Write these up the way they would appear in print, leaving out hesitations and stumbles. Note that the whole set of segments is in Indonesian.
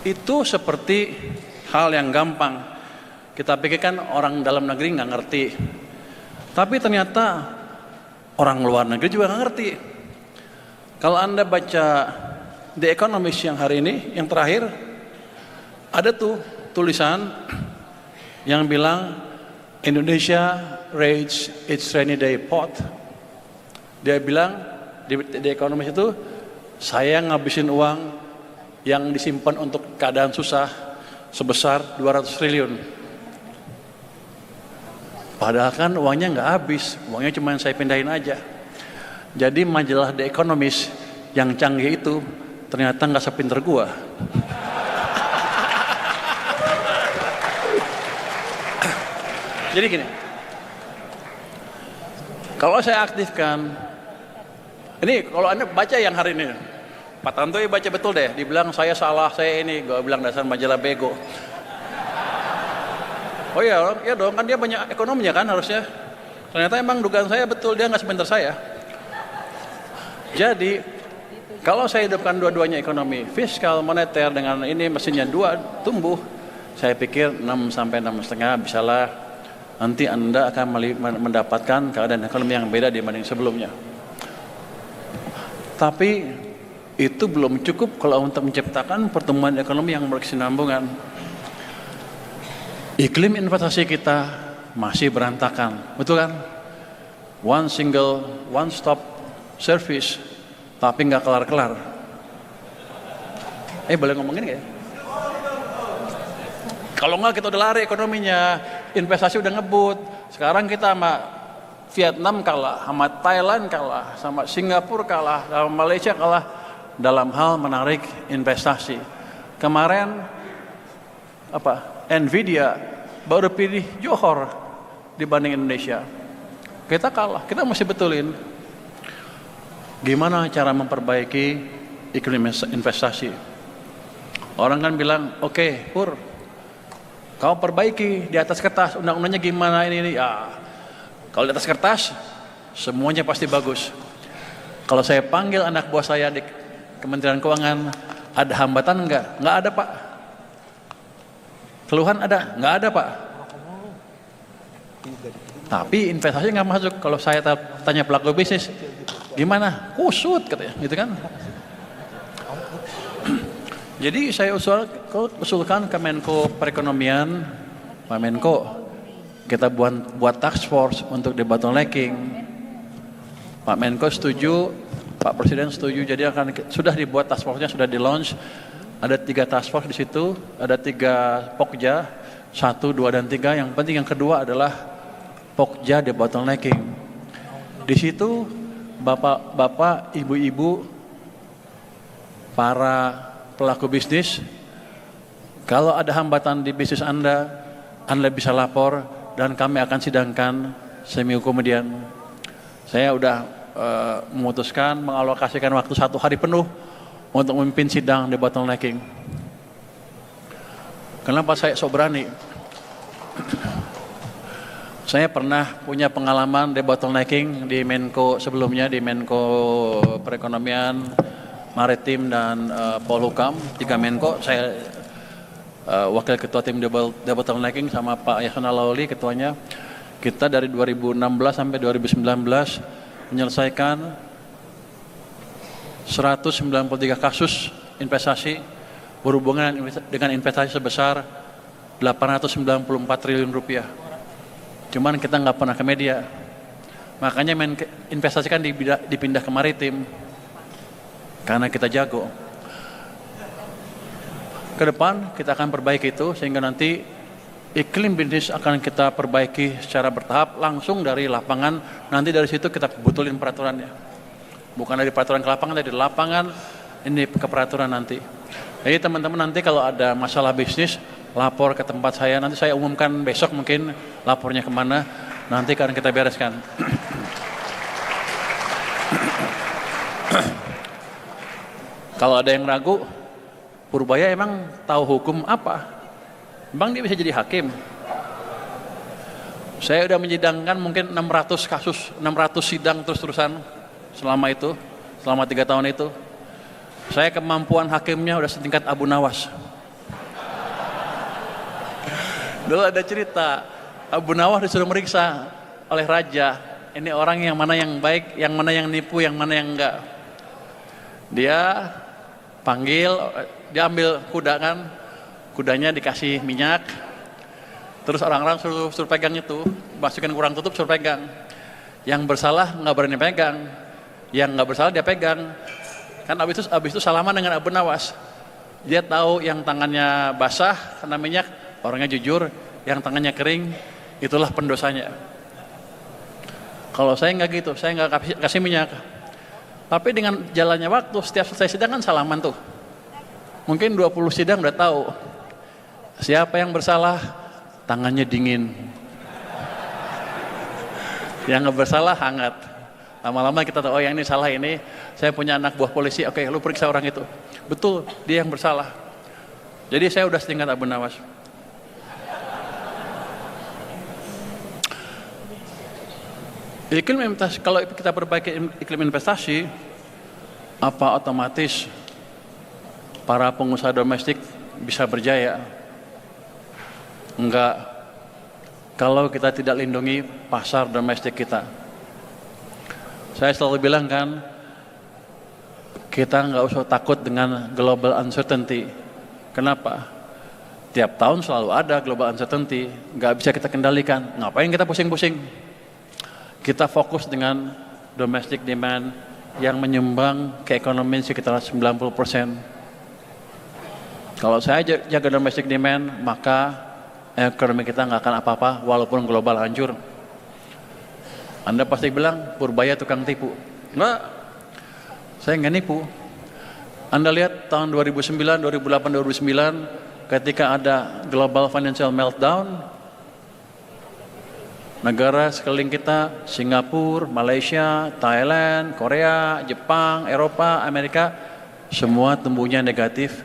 Itu seperti hal yang gampang. Kita pikirkan orang dalam negeri nggak ngerti. Tapi ternyata orang luar negeri juga nggak ngerti. Kalau Anda baca The Economist yang hari ini, yang terakhir, ada tuh tulisan yang bilang Indonesia raised its rainy day pot. Dia bilang di The Economist itu, saya ngabisin uang yang disimpan untuk keadaan susah sebesar 200 triliun. Padahal kan uangnya nggak habis, uangnya cuma saya pindahin aja. Jadi majalah The Economist yang canggih itu ternyata nggak sepinter gua. Jadi gini, kalau saya aktifkan, ini kalau Anda baca yang hari ini, Pak Tantoy baca betul deh, dibilang saya salah, saya ini, gua bilang dasar majalah bego. Oh iya, ya dong, kan dia banyak ekonominya kan harusnya. Ternyata emang dugaan saya betul, dia nggak sepinter saya. Jadi, kalau saya hidupkan dua-duanya ekonomi, fiskal, moneter dengan ini mesinnya dua tumbuh, saya pikir 6 sampai 6,5 bisalah. Nanti Anda akan mendapatkan keadaan ekonomi yang beda dibanding sebelumnya. Tapi itu belum cukup kalau untuk menciptakan pertumbuhan ekonomi yang berkesinambungan. Iklim investasi kita masih berantakan, betul kan? One stop service, tapi nggak kelar-kelar. Boleh ngomongin nggak ya? Kalau nggak kita udah lari ekonominya, investasi udah ngebut. Sekarang kita sama Vietnam kalah, sama Thailand kalah, sama Singapura kalah, sama Malaysia kalah dalam hal menarik investasi. Kemarin Nvidia baru pilih Johor dibanding Indonesia. Kita kalah, kita mesti betulin. Gimana cara memperbaiki iklim investasi? Orang kan bilang, oke, Pur, kau perbaiki di atas kertas, undang-undangnya gimana ini. Ya, kalau di atas kertas, semuanya pasti bagus. Kalau saya panggil anak buah saya di Kementerian Keuangan, ada hambatan enggak? Enggak ada, Pak. Keluhan ada? Enggak ada, Pak. Tapi investasi nggak masuk. Kalau saya tanya pelaku bisnis, gimana? Kusut katanya, gitu kan? Jadi saya usulkan ke Menko Perekonomian, Pak Menko, kita buat task force untuk debottlenecking. Pak Menko setuju, Pak Presiden setuju. Jadi sudah dibuat task force-nya, sudah di launch. Ada 3 task force di situ, ada 3 pokja, 1, 2, dan 3. Yang penting yang kedua adalah pokja debottlenecking. Di situ bapak-bapak, ibu-ibu, para pelaku bisnis, kalau ada hambatan di bisnis Anda bisa lapor dan kami akan sidangkan seminggu kemudian. Saya udah memutuskan mengalokasikan waktu 1 hari penuh untuk memimpin sidang debottlenecking. Kenapa saya sok berani? Saya pernah punya pengalaman debottlenecking di Menko sebelumnya, di Menko Perekonomian, Maritim, dan Polhukam. 3 Menko, saya wakil ketua tim debottlenecking sama Pak Yasona Lawli ketuanya. Kita dari 2016 sampai 2019 menyelesaikan 193 kasus investasi berhubungan dengan investasi sebesar 894 triliun rupiah. Cuman kita nggak pernah ke media. Makanya investasi kan dipindah ke maritim. Karena kita jago. Ke depan kita akan perbaiki itu sehingga nanti iklim bisnis akan kita perbaiki secara bertahap langsung dari lapangan. Nanti dari situ kita betulin peraturannya. Bukan dari peraturan ke lapangan, dari lapangan ini ke peraturan nanti. Jadi teman-teman nanti kalau ada masalah bisnis, lapor ke tempat saya. Nanti saya umumkan besok mungkin lapornya kemana. Nanti akan kita bereskan. Kalau ada yang ragu, Purbaya emang tahu hukum apa? Emang dia bisa jadi hakim? Saya udah menyidangkan mungkin 600 kasus, 600 sidang terus-terusan selama 3 tahun itu. Saya kemampuan hakimnya udah setingkat Abu Nawas. Dulu ada cerita, Abu Nawas disuruh meriksa oleh raja. Ini orang yang mana yang baik, yang mana yang nipu, yang mana yang enggak. Dia panggil, dia ambil kuda kan, kudanya dikasih minyak, terus orang-orang suruh pegang itu, masukin kurang tutup suruh pegang. Yang bersalah nggak berani pegang, yang nggak bersalah dia pegang. Kan abis itu salaman dengan Abu Nawas. Dia tahu yang tangannya basah karena minyak, orangnya jujur, yang tangannya kering, itulah pendosanya. Kalau saya nggak gitu, saya nggak kasih minyak. Tapi dengan jalannya waktu, setiap selesai sidang kan salaman tuh. Mungkin 20 sidang udah tahu. Siapa yang bersalah, tangannya dingin. Yang nggak bersalah, hangat. Lama-lama kita tahu, oh yang ini salah ini, saya punya anak buah polisi, oke lu periksa orang itu. Betul, dia yang bersalah. Jadi saya udah setingkat Abu Nawas. Iklim investasi, kalau kita perbaiki iklim investasi, apa otomatis para pengusaha domestik bisa berjaya? Enggak. Kalau kita tidak lindungi pasar domestik kita. Saya selalu bilang kan, kita nggak usah takut dengan global uncertainty. Kenapa? Tiap tahun selalu ada global uncertainty, nggak bisa kita kendalikan. Ngapain kita pusing-pusing? Kita fokus dengan domestic demand yang menyumbang ke ekonomi sekitar 90%. Kalau saya jaga domestic demand, maka ekonomi kita nggak akan apa-apa walaupun global hancur. Anda pasti bilang, Purbaya tukang tipu. Enggak, saya nggak nipu. Anda lihat tahun 2009, 2008, 2009 ketika ada global financial meltdown, negara sekeliling kita, Singapura, Malaysia, Thailand, Korea, Jepang, Eropa, Amerika, semua tumbuhnya negatif.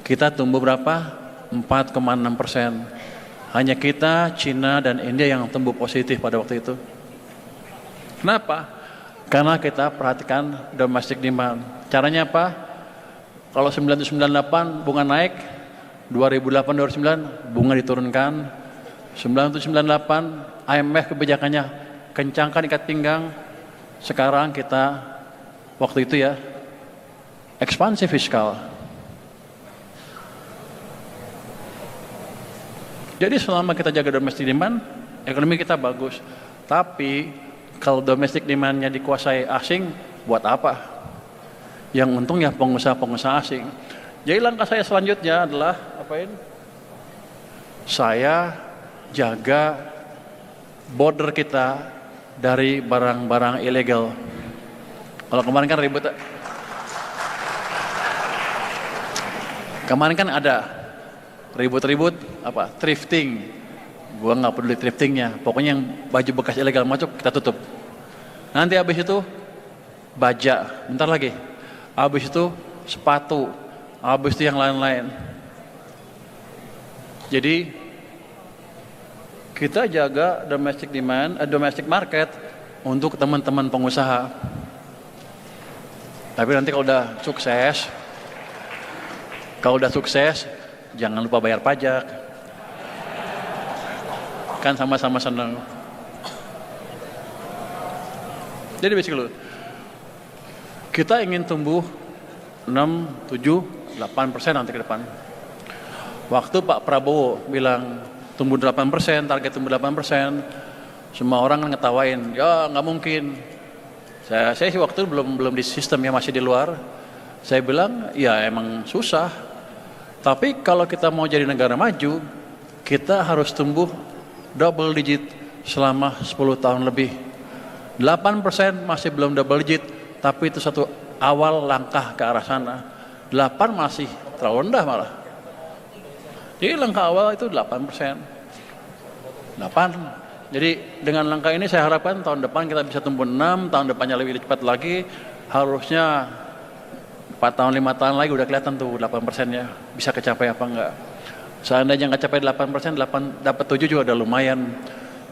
Kita tumbuh berapa? 4,6%. Hanya kita, Cina, dan India yang tumbuh positif pada waktu itu. Kenapa? Karena kita perhatikan domestic demand. Caranya apa? Kalau 1998 bunga naik, 2008-2009 bunga diturunkan, 1998 IMF kebijakannya kencangkan ikat pinggang. Sekarang kita waktu itu ya ekspansi fiskal. Jadi selama kita jaga domestic demand, ekonomi kita bagus. Tapi kalau domestic demand-nya dikuasai asing, buat apa? Yang untung ya pengusaha-pengusaha asing. Jadi langkah saya selanjutnya adalah apain? Saya jaga border kita dari barang-barang ilegal. Kalau kemarin kan ribut. Kemarin kan ada ribut-ribut apa? Thrifting. Gua nggak peduli thriftingnya. Pokoknya yang baju bekas ilegal masuk kita tutup. Nanti habis itu baja. Bentar lagi. Habis itu sepatu. Habis itu yang lain-lain. Jadi kita jaga domestic demand, domestic market untuk teman-teman pengusaha. Tapi nanti kalau udah sukses, jangan lupa bayar pajak. Kan sama-sama senang. Jadi basically kita ingin tumbuh 6, 7, 8% nanti ke depan. Waktu Pak Prabowo bilang tumbuh 8%, target tumbuh 8%, semua orang ngetawain, ya nggak mungkin. Saya sih waktu itu belum di sistem ya, masih di luar. Saya bilang, ya emang susah. Tapi kalau kita mau jadi negara maju, kita harus tumbuh double digit selama 10 tahun lebih. 8% masih belum double digit, tapi itu satu awal langkah ke arah sana. 8 masih terlalu rendah malah. Jadi langkah awal itu 8%. 8. Jadi dengan langkah ini saya harapkan tahun depan kita bisa tumbuh 6, tahun depannya lebih cepat lagi. Harusnya 4 tahun, 5 tahun lagi udah kelihatan tuh 8%-nya bisa kecapai apa enggak. Seandainya nggak capai 8%, dapat 7 juga udah lumayan.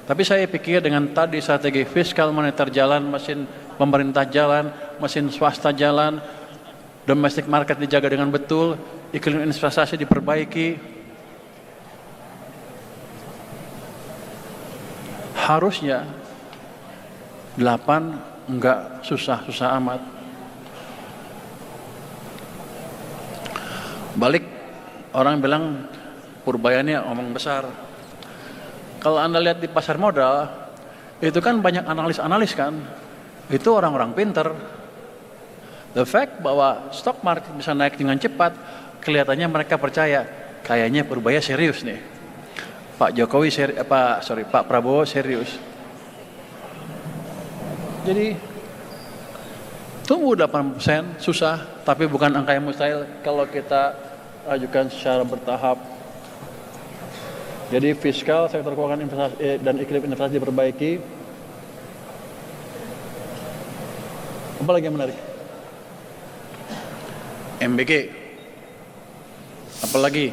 Tapi saya pikir dengan tadi strategi fiskal moneter jalan, mesin pemerintah jalan, mesin swasta jalan, domestic market dijaga dengan betul, iklim investasi diperbaiki, harusnya 8 enggak susah-susah amat. Balik, orang bilang Purbaya ini omong besar. Kalau Anda lihat di pasar modal, itu kan banyak analis-analis kan. Itu orang-orang pinter. The fact bahwa stock market bisa naik dengan cepat, kelihatannya mereka percaya, kayaknya Purbaya serius nih. Pak Prabowo serius. Jadi tunggu 8% susah, tapi bukan angka yang mustahil kalau kita ajukan secara bertahap. Jadi fiskal, sektor keuangan, investasi dan iklim investasi diperbaiki. Apa lagi yang menarik? MBG. Apalagi?